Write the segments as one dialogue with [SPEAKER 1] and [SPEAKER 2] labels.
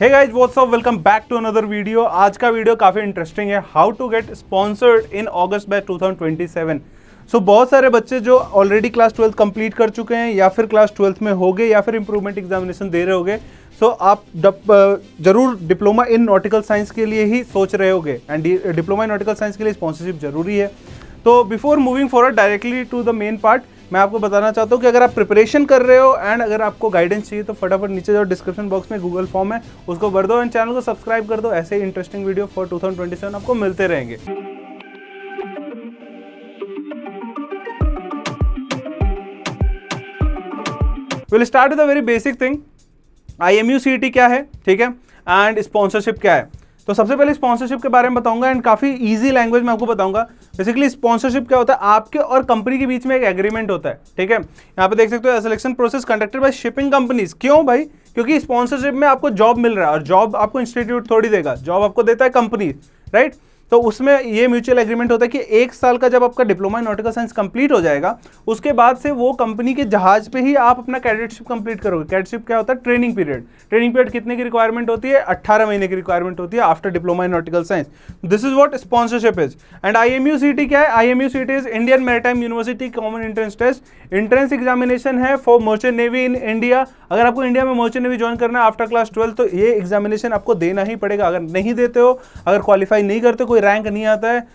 [SPEAKER 1] Hey guys what's up, welcome back to another video. आज का video काफ़ी interesting है, how to get sponsored in August batch 2027। So बहुत सारे बच्चे जो ऑलरेडी क्लास 12 कंप्लीट कर चुके हैं या फिर क्लास 12 में हो गए या फिर इंप्रूवमेंट एग्जामिनेशन दे रहे होगे, सो आप जरूर डिप्लोमा इन नॉटिकल साइंस के लिए ही सोच रहे होगे and diploma in nautical science के लिए स्पॉन्सरशिप जरूरी है। तो before moving forward directly to the main part, मैं आपको बताना चाहता हूँ कि अगर आप प्रिपरेशन कर रहे हो एंड अगर आपको गाइडेंस चाहिए तो फटाफट नीचे जो डिस्क्रिप्शन बॉक्स में गूगल फॉर्म है उसको भर दो एंड चैनल को सब्सक्राइब कर दो। ऐसे ही इंटरेस्टिंग वीडियो फॉर 2027 आपको मिलते रहेंगे। Will start with a very basic thing, IMU CET क्या है, ठीक है, एंड स्पॉन्सरशिप क्या है। तो सबसे पहले स्पॉन्सरशिप के बारे में बताऊंगा एंड काफी इजी लैंग्वेज में आपको बताऊंगा। बेसिकली स्पॉन्सरशिप क्या होता है, आपके और कंपनी के बीच में एक एग्रीमेंट होता है, ठीक है। यहाँ पे देख सकते हो, selection process conducted by shipping companies. क्यों भाई? क्योंकि स्पॉन्सरशिप में आपको जॉब मिल रहा है और जॉब आपको इंस्टीट्यूट थोड़ी देगा, जॉब आपको देता है कंपनी, राइट। तो उसमें ये म्यूचुअल एग्रीमेंट होता है कि एक साल का जब आपका diploma in nautical science complete हो जाएगा, उसके बाद से वो कंपनी के जहाज पे ही आप अपना कैडेटशिप कंप्लीट करोगे। कैडेटशिप क्या होता है? Training period. ट्रेनिंग पीरियड कितने की रिक्वायरमेंट होती है? 18 महीने की रिक्वायरमेंट होती है after diploma in nautical science. This is what sponsorship is. And IMU CET क्या है? IMU CET is Indian Maritime University Common Entrance Test. Entrance examination है for merchant navy in India. अगर आपको इंडिया में merchant navy join करना है after class 12 तो ये एग्जामिनेशन आपको देना ही पड़ेगा। अगर नहीं देते हो, अगर क्वालिफाई नहीं करते, कोई रैंक नहीं आता है,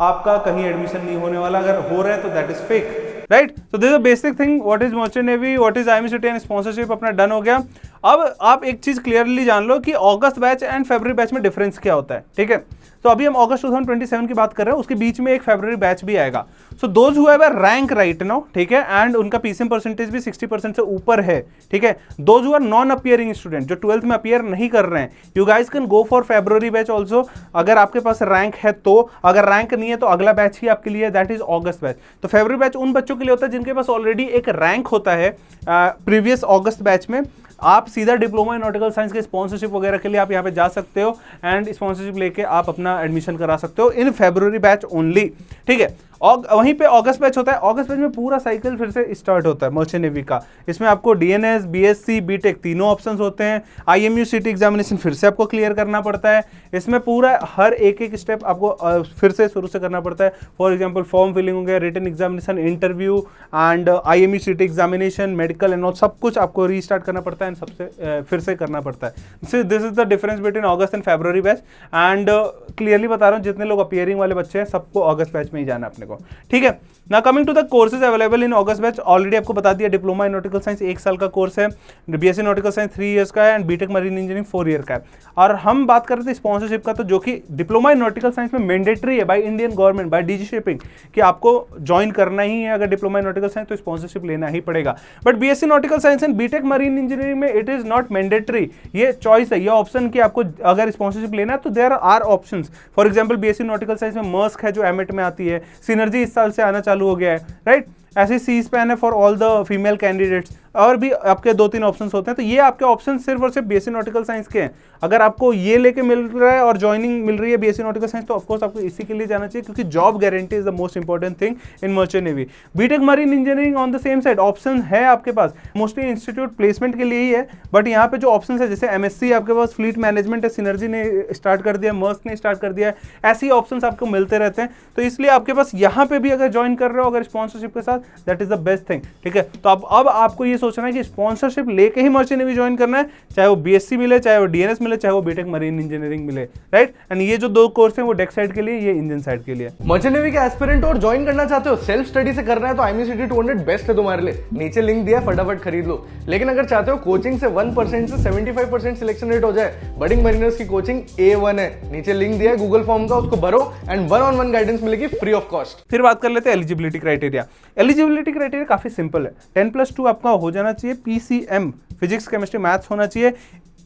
[SPEAKER 1] आपका कहीं एडमिशन नहीं होने वाला। अगर हो रहा है तो that is fake, right. So this is a basic thing, what is merchant navy, what is IMU CET and sponsorship अपना डन हो गया। अब आप एक चीज क्लियरली जान लो कि अगस्त बैच एंड फरवरी बैच में डिफरेंस क्या होता है, ठीक है। तो अभी हम अगस्त 2027 की बात कर रहे हैं, उसके बीच में एक फरवरी बैच भी आएगा। So those who have a rank right now, ठीक है, एंड उनका PCM परसेंटेज भी 60% से ऊपर है, ठीक है। Those who are non appearing student, जो 12th में अपीयर नहीं कर रहे हैं, you guys can go for February batch also. अगर आपके पास रैंक है तो, अगर रैंक नहीं है तो अगला बैच ही आपके लिए, दैट इज अगस्त बैच। तो फरवरी बैच उन बच्चों के लिए होता है जिनके पास ऑलरेडी एक रैंक होता है प्रीवियस अगस्त बैच में। आप सीधा डिप्लोमा इन नॉटिकल साइंस के स्पॉन्सरशिप वगैरह के लिए आप यहाँ पे जा सकते हो एंड स्पॉन्सरशिप लेके आप अपना एडमिशन करा सकते हो इन फरवरी बैच ओनली, ठीक है। और वहीं पे अगस्त बैच होता है। अगस्त बैच में पूरा साइकिल फिर से स्टार्ट होता है मर्चेंट नेवी का। इसमें आपको DNS, BSc, BTech तीनों ऑप्शंस होते हैं। IMU CET एग्जामिनेशन फिर से आपको क्लियर करना पड़ता है। इसमें पूरा हर एक स्टेप आपको फिर से शुरू से करना पड़ता है। फॉर एग्जाम्पल फॉर्म फिलिंग हो गया, written examination, interview and IMU CET examination, medical and all, सब कुछ आपको रीस्टार्ट करना पड़ता है एंड सबसे फिर से करना पड़ता है। This is the difference between August and February batch. And clearly बता रहा हूँ, जितने लोग अपीयरिंग वाले बच्चे हैं सबको अगस्त बैच में ही जाना है अपने को, ठीक है। ना coming to the courses available in August batch, already आपको बता दिया डिप्लोमा इन नॉटिकल साइंस 1 साल का कोर्स है, BSc नॉटिकल साइंस 3 इयर्स का है and BTech marine engineering 4 year का है। और हम बात कर रहे थे स्पॉन्सरशिप का, तो जो कि डिप्लोमा इन नॉटिकल साइंस में मैंडेटरी है by Indian government, by DG shipping, कि आपको ज्वाइन करना ही है। अगर डिप्लोमा इन नॉटिकल साइंस तो स्पॉन्सरशिप लेना ही पड़ेगा। But BSc nautical science and BTech marine engineering में इट इज नॉट मैंडेटरी, ये चॉइस है, ये ऑप्शन कि आपको अगर स्पॉन्सरशिप लेना है तो there are options. For example BSc nautical science में मर्स्क है जो एमिट में आती है, सिनर्जी इस साल से आना चालू हो गया है, राइट। ऐसे C-SPAN है for all the female candidates, और भी आपके 2-3 ऑप्शंस होते हैं। तो ये आपके ऑप्शन सिर्फ और सिर्फ BSc नॉटिकल साइंस के हैं। अगर आपको ये लेके मिल रहा है और ज्वाइनिंग मिल रही है BSc नॉटिकल साइंस, तो ऑफकोर्स आपको इसी के लिए जाना चाहिए, क्योंकि job guarantee is the most important thing in merchant navy. BTech marine engineering on the same side option है आपके पास, मोस्टली इंस्टीट्यूट प्लेसमेंट के लिए ही है। बट यहाँ पे जो ऑप्शन है, जैसे MSc आपके पास फ्लीट मैनेजमेंट है, सिनर्जी ने स्टार्ट कर दिया, मर्स्क ने स्टार्ट कर दिया है, ऐसे ही ऑप्शन आपको मिलते रहते हैं। तो इसलिए आपके पास यहाँ पे भी अगर ज्वाइन कर रहे हो अगर स्पॉन्सरशिप के साथ, that is the best thing, ठीक है। तो अब आपको ये सोचना है कि स्पॉन्सरशिप लेके ही मर्चेंट नेवी ज्वाइन करना है, चाहे वो BSc मिले, चाहे वो DNS मिले, चाहे वो BTech मरीन इंजीनियरिंग मिले, राइट। एंड ये जो 2 कोर्स हैं वो डेक साइड के लिए, ये इंजन साइड के लिए।
[SPEAKER 2] मर्चेंट नेवी के एस्पिरेंट और ज्वाइन करना चाहते हो, सेल्फ स्टडी से करना है तो IMU CET 200 बेस्ट है तुम्हारे लिए। नीचे लिंक दिया, फटाफट खरीद लो। लेकिन अगर चाहते हो कोचिंग से 1% से 75% सिलेक्शन रेट हो जाए, बडिंग मरीनर्स की कोचिंग A1 है, नीचे लिंक दिया है गूगल फॉर्म का, उसको भरो एंड 1-on-1 गाइडेंस मिलेगी फ्री ऑफ कॉस्ट।
[SPEAKER 1] फिर बात कर लेते हैं एलिजिबिलिटी क्राइटेरिया। एलिजिबिलिटी क्राइटेरिया काफी सिंपल है, 10+2 आपका हो जाना चाहिए, PCM फिजिक्स केमिस्ट्री मैथ्स होना चाहिए,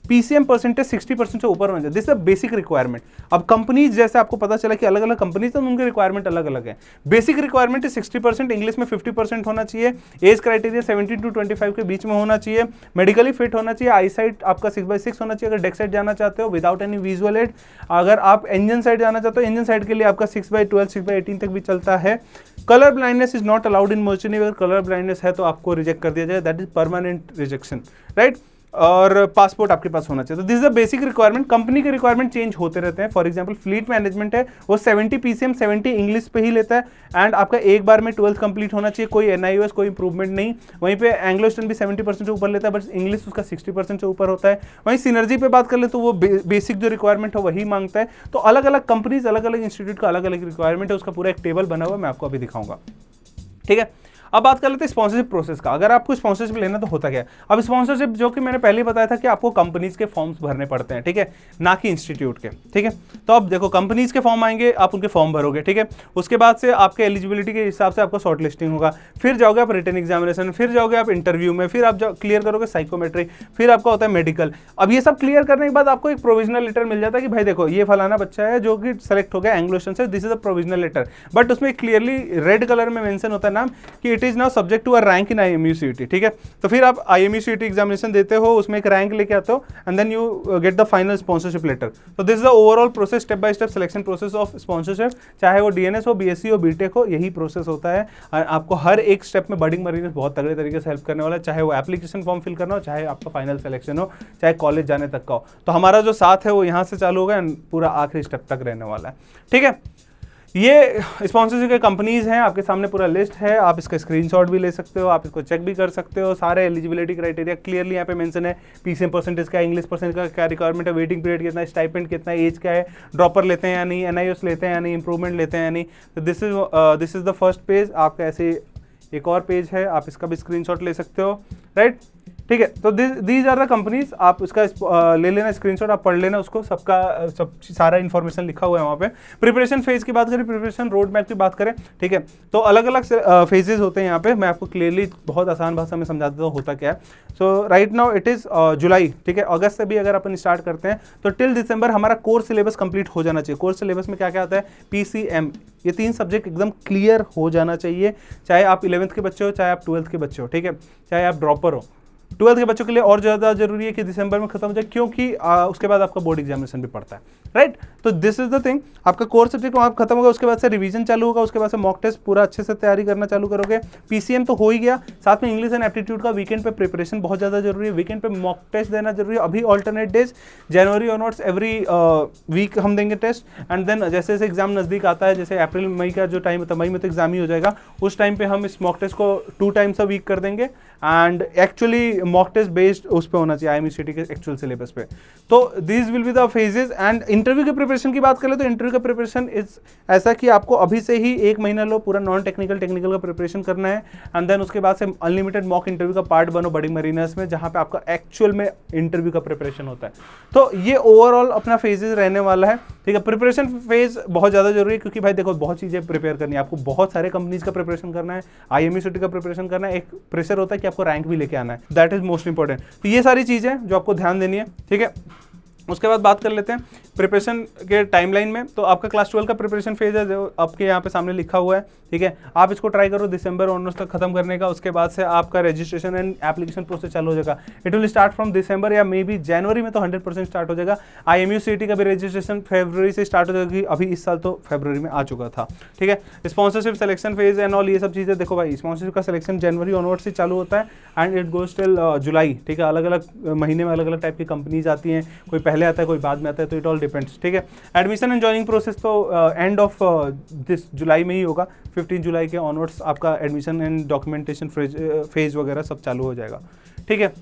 [SPEAKER 1] PCM परसेंटेज 60% से ऊपर होना चाहिए। This is basic requirement. अब कंपनीज, जैसे आपको पता चला कि अलग अलग कंपनीज हैं, उनके रिक्वायरमेंट अलग अलग है। बेसिक रिक्वायरमेंट है 60%, इंग्लिश में 50% होना चाहिए, एज क्राइटेरिया 17 to 25 के बीच में होना चाहिए, मेडिकली फिट होना चाहिए, आई साइट आपका 6/6 होना चाहिए अगर डेक साइड जाना चाहते हो विदाउट एनी विजुअल एड। अगर आप इंजन साइड जाना चाहते हो, इंजन साइड के लिए आपका 6/12, 6/18 तक भी चलता है। Colour blindness is not allowed in merchant navy. अगर कलर ब्लाइंडनेस है तो आपको रिजेक्ट कर दिया जाए, that is permanent rejection, right. और पासपोर्ट आपके पास होना चाहिए। तो this is the basic requirement. Company के रिक्वायरमेंट चेंज होते रहते हैं। फॉर एग्जांपल फ्लीट मैनेजमेंट है, वो 70 पीसीएम 70 इंग्लिश पे ही लेता है, एंड आपका एक बार में 12th कंप्लीट होना चाहिए, कोई एनआईओएस कोई इंप्रूवमेंट नहीं। वहीं पे एंग्लो ईस्टर्न भी 70% से ऊपर लेता है, बट इंग्लिश उसका 60% से ऊपर होता है। वहीं सिनर्जी पे बात कर ले तो वो बेसिक जो रिक्वायरमेंट है वही मांगता है। तो अलग अलग कंपनीज अलग अलग इंस्टीट्यूट का अलग अलग रिक्वायरमेंट है, उसका पूरा एक टेबल बना हुआ है, मैं आपको अभी दिखाऊंगा। ठीक है, अब बात कर लेते हैं स्पॉन्सरशिप प्रोसेस का। अगर आपको स्पॉन्सरशिप लेना तो होता क्या है। अब स्पॉन्सरशिप जो कि मैंने पहले ही बताया था कि आपको कंपनीज के फॉर्म्स भरने पड़ते हैं, ठीक है, ना कि इंस्टीट्यूट के। ठीक है, तो अब देखो कंपनीज के फॉर्म आएंगे, आप उनके फॉर्म भरोगे, ठीक है, उसके बाद से आपके एलिजिबिलिटी के हिसाब से आपका शॉर्ट लिस्टिंग होगा, फिर जाओगे आप रिटन एग्जामिनेशन, फिर जाओगे आप इंटरव्यू में, फिर आप क्लियर करोगे साइकोमेट्री, फिर आपका होता है मेडिकल। अब ये सब क्लियर करने के बाद आपको एक प्रोविजनल लेटर मिल जाता है कि भाई देखो ये फलाना बच्चा है जो कि सेलेक्ट हो गया एंग्लो ईस्टर्न से, this is a provisional letter. But उसमें क्लियरली रेड कलर में मेंशन होता है नाम कि it is now subject to rank in IMUCET। ठीक है, तो फिर आप IMUCET एग्जामिनेशन देते हो, उसमें एक रैंक लेके आते हो, and then you get the final sponsorship letter. तो this is the overall process, step by step selection process of sponsorship. चाहे वो DNS हो, BSc हो, BTech हो, यही प्रोसेस होता है। और आपको हर एक स्टेप में बडिंग मरीनर्स बहुत तगड़े तरीके से हेल्प करने वाला है, चाहे वो एप्लीकेशन फॉर्म फिल करना हो, चाहे आपका फाइनल सिलेक्शन हो, चाहे कॉलेज जाने तक का हो। तो हमारा जो साथ है वो यहाँ से चालू होगा एंड पूरा आखिरी स्टेप तक रहने वाला है। ठीक है, ये स्पॉन्सरशिप के कंपनीज हैं, आपके सामने पूरा लिस्ट है, आप इसका स्क्रीनशॉट भी ले सकते हो, आप इसको चेक भी कर सकते हो। सारे एलिजिबिलिटी क्राइटेरिया क्लियरली यहाँ पे मेंशन है। PCM परसेंटेज का, इंग्लिश परसेंटेज का क्या रिक्वायरमेंट है, वेटिंग पीरियड कितना है, स्टाइपेंड कितना है, एज क्या है, ड्रॉपर लेते हैं या नहीं, NIOS लेते हैं या नहीं, इंप्रूवमेंट लेते हैं या नहीं। तो this is the first page. आपका ऐसे एक और पेज है, आप इसका भी स्क्रीनशॉट ले सकते हो, राइट। ठीक है, तो दीज आर द कंपनीज। आप उसका ले लेना स्क्रीनशॉट, आप पढ़ लेना उसको, सब सारा इन्फॉर्मेशन लिखा हुआ है वहाँ पे। प्रिपरेशन फेज की बात करें, प्रिपरेशन रोड मैप की बात करें, ठीक है, तो अलग अलग फेजेस होते हैं यहाँ पे। मैं आपको क्लियरली बहुत आसान भाषा में समझा देता हूँ होता क्या है। So right now it is July, ठीक है, अगस्त से भी अगर अपन स्टार्ट करते हैं तो टिल दिसंबर हमारा कोर्स सिलेबस कंप्लीट हो जाना चाहिए। कोर्स सिलेबस में क्या क्या आता है, PCM, ये 3 सब्जेक्ट एकदम क्लियर हो जाना चाहिए, चाहे आप 11th के बच्चे हो, चाहे आप 12th के बच्चे हो, ठीक है, चाहे आप ड्रॉपर हो। 12th के बच्चों के लिए और ज़्यादा जरूरी है कि दिसंबर में खत्म हो जाए, क्योंकि उसके बाद आपका बोर्ड एग्जामिनेशन भी पड़ता है, राइट। तो दिस इज द थिंग, आपका कोर्स सब्जेक्ट वहाँ खत्म होगा, उसके बाद से रिवीजन चालू होगा, उसके बाद से मॉक टेस्ट पूरा अच्छे से तैयारी करना चालू करोगे। PCM तो हो ही गया, साथ में इंग्लिश एंड एप्टीट्यूड का वीकेंड पे प्रिपरेशन बहुत ज़्यादा जरूरी है, वीकेंड पे मॉक टेस्ट देना जरूरी है। अभी ऑल्टरनेट डेज, जनवरी ऑनवर्ड्स एवरी वीक हम देंगे टेस्ट, एंड देन जैसे जैसे एग्जाम नज़दीक आता है, जैसे अप्रैल मई का जो टाइम होता है, मई में तो एग्जाम ही हो जाएगा, उस टाइम पे हम इस मॉक टेस्ट को 2 टाइम्स अ वीक कर देंगे। And actually mock test based उस पे होना चाहिए IMUCET के एक्चुअल सिलेबस पे। तो this will be the phases. And interview के प्रिपरेशन की बात करें तो इंटरव्यू का प्रिपरेशन इज ऐसा कि आपको अभी से ही 1 महीना लो, पूरा नॉन टेक्निकल टेक्निकल का प्रिपरेशन करना है, एंड देन उसके बाद से अनलिमिटेड मॉक इंटरव्यू का पार्ट बनो बडिंग मरीनर्स में, जहाँ पे आपका एक्चुअल में इंटरव्यू का प्रिपरेशन होता है। तो ये ओवरऑल अपना फेजेस रहने वाला है, ठीक है। प्रिपरेशन फेज बहुत ज़्यादा जरूरी है, क्योंकि भाई देखो बहुत चीज़ें प्रिपेयर करनी है आपको, बहुत सारे कंपनीज का प्रिपरेशन करना है, IMUCET का प्रिपरेशन करना है, एक प्रेशर होता है कि आपको रैंक भी लेके आना है, दैट इज मोस्ट इंपॉर्टेंट। तो ये सारी चीज़ें जो आपको ध्यान देनी है, ठीक है। उसके बाद बात कर लेते हैं प्रिपरेशन के टाइमलाइन में। तो आपका क्लास 12 का प्रिपरेशन फेज है जो आपके यहाँ पे सामने लिखा हुआ है, ठीक है। आप इसको ट्राई करो दिसंबर ऑनवर्स तक खत्म करने का। उसके बाद से आपका रजिस्ट्रेशन एंड एप्लीकेशन प्रोसेस चालू हो जाएगा। It will start from December या मे बी जनवरी में तो 100% स्टार्ट हो जाएगा। IMUCET का भी रजिस्ट्रेशन फरवरी से स्टार्ट हो जाएगी, अभी इस साल तो फरवरी में आ चुका था, ठीक है। Sponsorship selection phase and all ये सब चीज़ें देखो भाई, स्पॉन्सरशिप का सिलेक्शन जनवरी ऑनवर्ड से चालू होता है एंड इट गोज टिल जुलाई, ठीक है। अलग अलग महीने में अलग अलग टाइप की कंपनीज आती हैं, कोई पहले आता है कोई बाद में आता है, तो इट ऑल डिपेंड्स, ठीक है। एडमिशन एंड जॉइनिंग प्रोसेस तो एंड ऑफ दिस जुलाई में ही होगा, 15 जुलाई के ऑनवर्ड्स आपका एडमिशन एंड डॉक्यूमेंटेशन फेज वगैरह सब चालू हो जाएगा, ठीक है।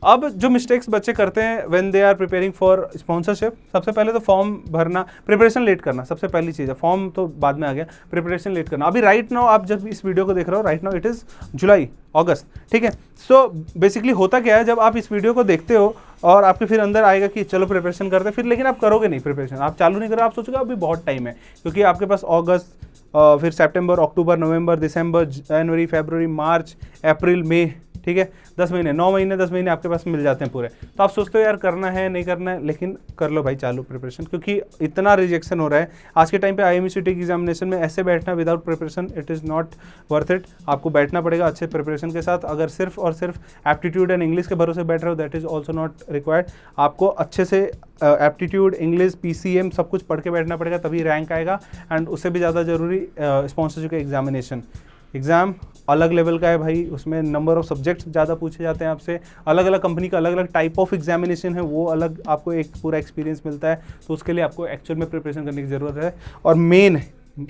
[SPEAKER 1] अब जो मिस्टेक्स बच्चे करते हैं when they are preparing for sponsorship, सबसे पहले तो फॉर्म भरना, प्रिपरेशन लेट करना सबसे पहली चीज़ है। फॉर्म तो बाद में आ गया, प्रिपरेशन लेट करना। अभी राइट नाउ आप जब इस वीडियो को देख रहे हो, right now it is July August, ठीक है। सो बेसिकली होता क्या है, जब आप इस वीडियो को देखते हो और आपके फिर अंदर आएगा कि चलो प्रिपरेशन करते हैं, फिर लेकिन आप करोगे नहीं प्रिपरेशन, आप चालू नहीं करोगे, आप सोचोगे अभी बहुत टाइम है, क्योंकि आपके पास अगस्त, फिर सितंबर, अक्टूबर, नवंबर, दिसंबर, जनवरी, फरवरी, मार्च, अप्रैल, मई, ठीक है, 10 महीने, 9 महीने, 10 महीने आपके पास मिल जाते हैं पूरे। तो आप सोचते हो यार करना है नहीं करना है, लेकिन कर लो भाई चालू प्रिपरेशन, क्योंकि इतना रिजेक्शन हो रहा है आज के टाइम पे IMUCET एग्जामिनेशन में। ऐसे बैठना without preparation it is not worth it. आपको बैठना पड़ेगा अच्छे प्रिपरेशन के साथ। अगर सिर्फ और सिर्फ एप्टीट्यूड एंड इंग्लिश के भरोसे बैठ रहे हो, that is also not required. आपको अच्छे से एप्टीट्यूड, इंग्लिश, PCM सब कुछ पढ़ के बैठना पड़ेगा, तभी रैंक आएगा। एंड उससे भी ज़्यादा जरूरी स्पॉन्सरशिप का एग्जामिनेशन, एग्ज़ाम अलग लेवल का है भाई, उसमें नंबर ऑफ सब्जेक्ट्स ज़्यादा पूछे जाते हैं आपसे, अलग अलग कंपनी का अलग अलग टाइप ऑफ एग्जामिनेशन है, वो अलग आपको एक पूरा एक्सपीरियंस मिलता है। तो उसके लिए आपको एक्चुअल में प्रिपरेशन करने की ज़रूरत है। और मेन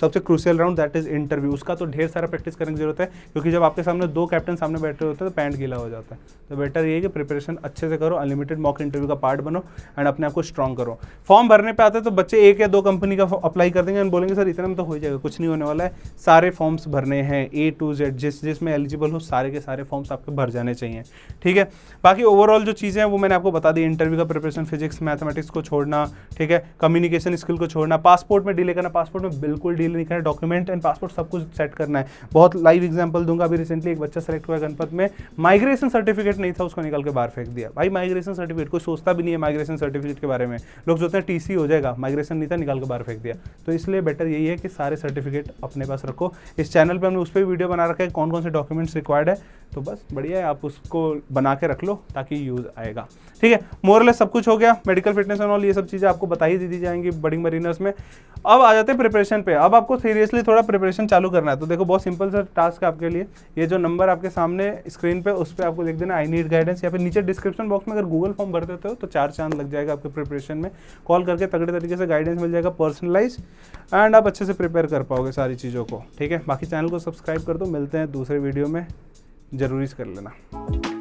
[SPEAKER 1] सबसे crucial round that is interview, उसका तो ढेर सारा प्रैक्टिस करने की जरूरत है, क्योंकि जब आपके सामने 2 कैप्टन सामने बैठे होते हैं तो पैंट गीला हो जाता है। तो बेटर ये है कि प्रिपरेशन अच्छे से करो, अनलिमिटेड मॉक इंटरव्यू का पार्ट बनो एंड अपने आप को स्ट्रॉन्ग करो। फॉर्म भरने पे आते हैं तो बच्चे 1 या 2 कंपनी का अप्लाई कर देंगे एंड बोलेंगे सर इतने में तो हो जाएगा। कुछ नहीं होने वाला है, सारे फॉर्म्स भरने हैं A to Z, जिसमें एलिजिबल हो सारे के सारे फॉर्म्स आपके भर जाने चाहिए, ठीक है। बाकी ओवरऑल जो चीज़ें हैं वो मैंने आपको बता दी, इंटरव्यू का प्रिपरेशन, फिजिक्स मैथमेटिक्स को छोड़ना, ठीक है, कम्युनिकेशन स्किल को छोड़ना, पासपोर्ट में डिले करना, पासपोर्ट में बिल्कुल डिले नहीं करना, डॉक्यूमेंट एंड पासपोर्ट सब कुछ सेट करना है। बहुत लाइव एग्जांपल दूंगा। अभी रिसेंटली एक बच्चा सेलेक्ट हुआ गणपत में, माइग्रेशन सर्टिफिकेट नहीं था, उसको निकाल के बाहर फेंक दिया। भाई माइग्रेशन सर्टिफिकेट कोई सोचता भी नहीं है, माइग्रेशन सर्टिफिकेट के बारे में लोग सोचते हैं टीसी हो जाएगा, माइग्रेशन नहीं था, निकाल के बाहर फेंक दिया। तो इसलिए बेटर यही है कि सारे सर्टिफिकेट अपने पास रखो। इस चैनल पर हमने उस पर वीडियो बना रखा है कौन कौन से डॉक्यूमेंट्स रिक्वायर्ड है, तो बस बढ़िया है, आप उसको बना के रख लो ताकि यूज आएगा, ठीक है। मोरलेस सब कुछ हो गया, मेडिकल फिटनेस एंड ऑल ये सब चीज़ें आपको बता ही दी जाएंगी बडिंग मरीनर्स में। अब आ जाते हैं प्रिपरेशन पे। अब आपको सीरियसली थोड़ा प्रिपरेशन चालू करना है। तो देखो बहुत सिंपल सा टास्क है आपके लिए, ये जो नंबर आपके सामने स्क्रीन पे उस पर आपको लिख देना आई नीड गाइडेंस, या फिर नीचे डिस्क्रिप्शन बॉक्स में अगर गूगल फॉर्म भर देते हो तो 4 चांद लग जाएगा आपके प्रिपरेशन में। कॉल करके तगड़े तरीके से गाइडेंस मिल जाएगा पर्सनलाइज, एंड आप अच्छे से प्रिपेयर कर पाओगे सारी चीज़ों को, ठीक है। बाकी चैनल को सब्सक्राइब कर दो, मिलते हैं दूसरे वीडियो में, जरूरी कर लेना।